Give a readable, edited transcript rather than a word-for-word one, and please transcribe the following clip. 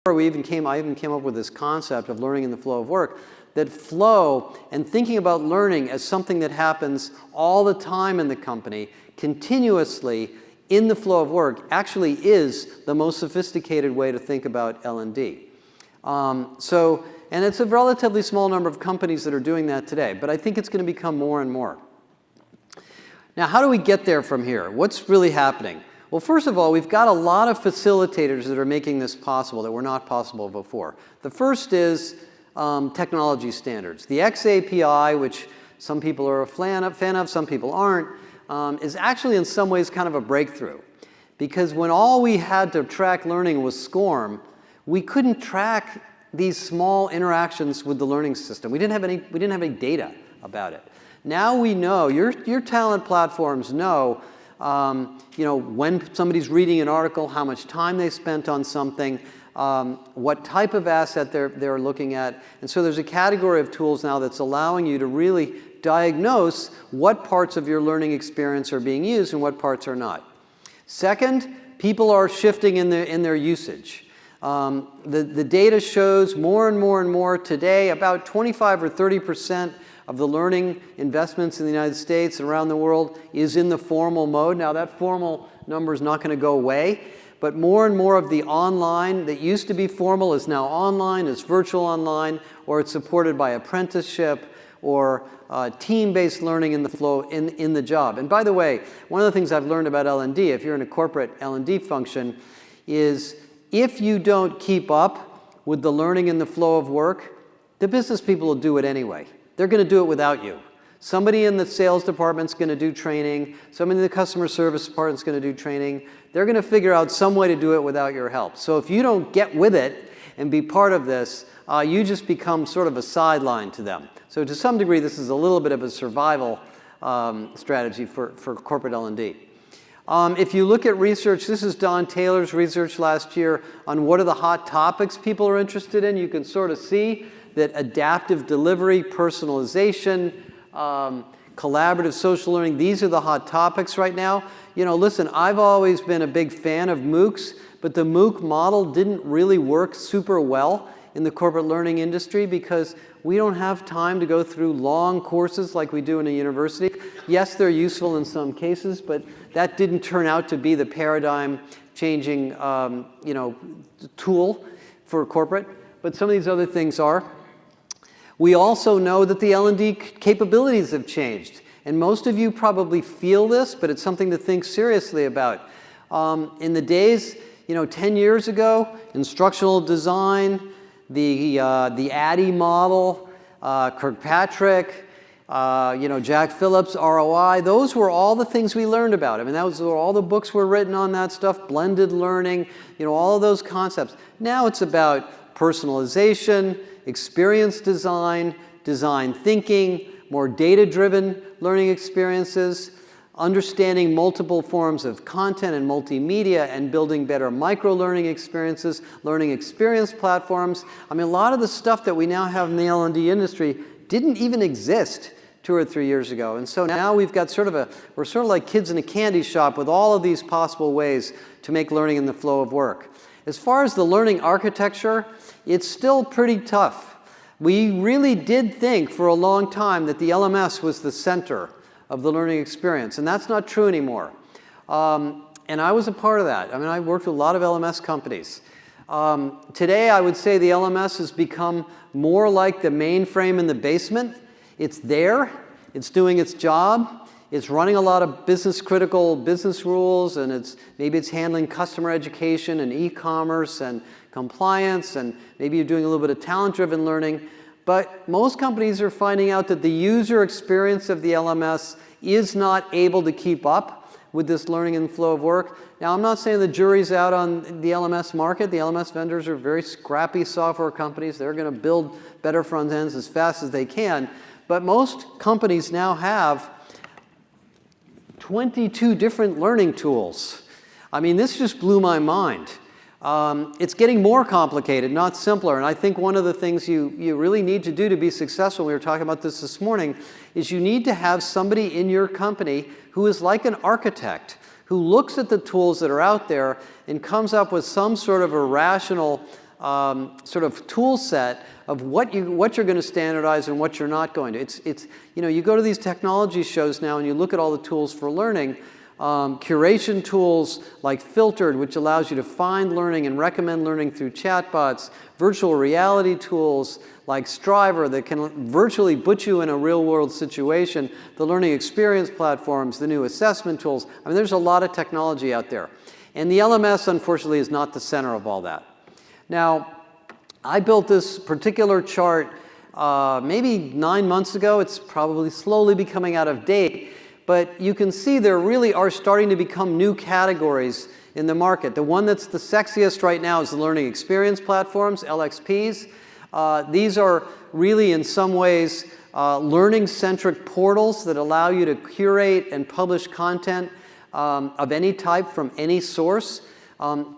I even came up with this concept of learning in the flow of work, that flow and thinking about learning as something that happens all the time in the company, continuously in the flow of work, actually is the most sophisticated way to think about L&D. And it's a relatively small number of companies that are doing that today, but I think it's going to become more and more. Now, how do we get there from here? What's really happening? Well, first of all, we've got a lot of facilitators that are making this possible that were not possible before. The first is technology standards. The XAPI, which some people are a fan of, some people aren't, is actually in some ways kind of a breakthrough. Because when all we had to track learning was SCORM, we couldn't track these small interactions with the learning system. We didn't have any data about it. Now we know, your talent platforms know, when somebody's reading an article, how much time they spent on something, what type of asset they're looking at. And so there's a category of tools now that's allowing you to really diagnose what parts of your learning experience are being used and what parts are not. Second, people are shifting in their usage. The data shows more and more today, about 25 or 30% of the learning investments in the United States and around the world is in the formal mode. Now, that formal number is not going to go away, but more and more of the online that used to be formal is now online, it's virtual online, or it's supported by apprenticeship or team-based learning in the flow in the job. And by the way, one of the things I've learned about L&D, if you're in a corporate L&D function, is if you don't keep up with the learning in the flow of work, the business people will do it anyway. They're going to do it without you. Somebody in the sales department's going to do training. Somebody in the customer service department's going to do training. They're going to figure out some way to do it without your help. So if you don't get with it and be part of this, you just become sort of a sideline to them. So to some degree, this is a little bit of a survival strategy for corporate L&D. If you look at research, this is Don Taylor's research last year on what are the hot topics people are interested in. You can sort of see that adaptive delivery, personalization, collaborative social learning, these are the hot topics right now. Listen, I've always been a big fan of MOOCs, but the MOOC model didn't really work super well in the corporate learning industry because we don't have time to go through long courses like we do in a university. Yes, they're useful in some cases, but that didn't turn out to be the paradigm-changing tool for corporate. But some of these other things are. We also know that the L&D capabilities have changed. And most of you probably feel this, but it's something to think seriously about. In the days, 10 years ago, instructional design, the ADDIE model, Kirkpatrick, Jack Phillips, ROI, those were all the things we learned about. I mean, those were all the books were written on that stuff, blended learning, all of those concepts. Now it's about personalization, experience design, design thinking, more data-driven learning experiences, understanding multiple forms of content and multimedia and building better micro-learning experiences, learning experience platforms. I mean, a lot of the stuff that we now have in the L&D industry didn't even exist 2 or 3 years ago. And so now we've got we're sort of like kids in a candy shop with all of these possible ways to make learning in the flow of work. As far as the learning architecture, it's still pretty tough. We really did think for a long time that the LMS was the center of the learning experience, and that's not true anymore. And I was a part of that. I mean, I worked with a lot of LMS companies. Today, I would say the LMS has become more like the mainframe in the basement. It's there, it's doing its job, it's running a lot of business-critical business rules, and maybe it's handling customer education and e-commerce and compliance, and maybe you're doing a little bit of talent-driven learning. But most companies are finding out that the user experience of the LMS is not able to keep up with this learning and flow of work. Now, I'm not saying the jury's out on the LMS market. The LMS vendors are very scrappy software companies. They're going to build better front ends as fast as they can. But most companies now have 22 different learning tools. I mean, this just blew my mind. It's getting more complicated, not simpler. And I think one of the things you really need to do to be successful, we were talking about this morning, is you need to have somebody in your company who is like an architect, who looks at the tools that are out there and comes up with some sort of a rational sort of tool set of what you're going to standardize and what you're not going to. You know, you go to these technology shows now and you look at all the tools for learning. Curation tools like Filtered, which allows you to find learning and recommend learning through chatbots. Virtual reality tools like Striver that can virtually put you in a real-world situation. The learning experience platforms, the new assessment tools. I mean, there's a lot of technology out there. And the LMS, unfortunately, is not the center of all that. Now, I built this particular chart maybe 9 months ago. It's probably slowly becoming out of date. But you can see there really are starting to become new categories in the market. The one that's the sexiest right now is the learning experience platforms, LXPs. These are really, in some ways, learning-centric portals that allow you to curate and publish content of any type from any source. To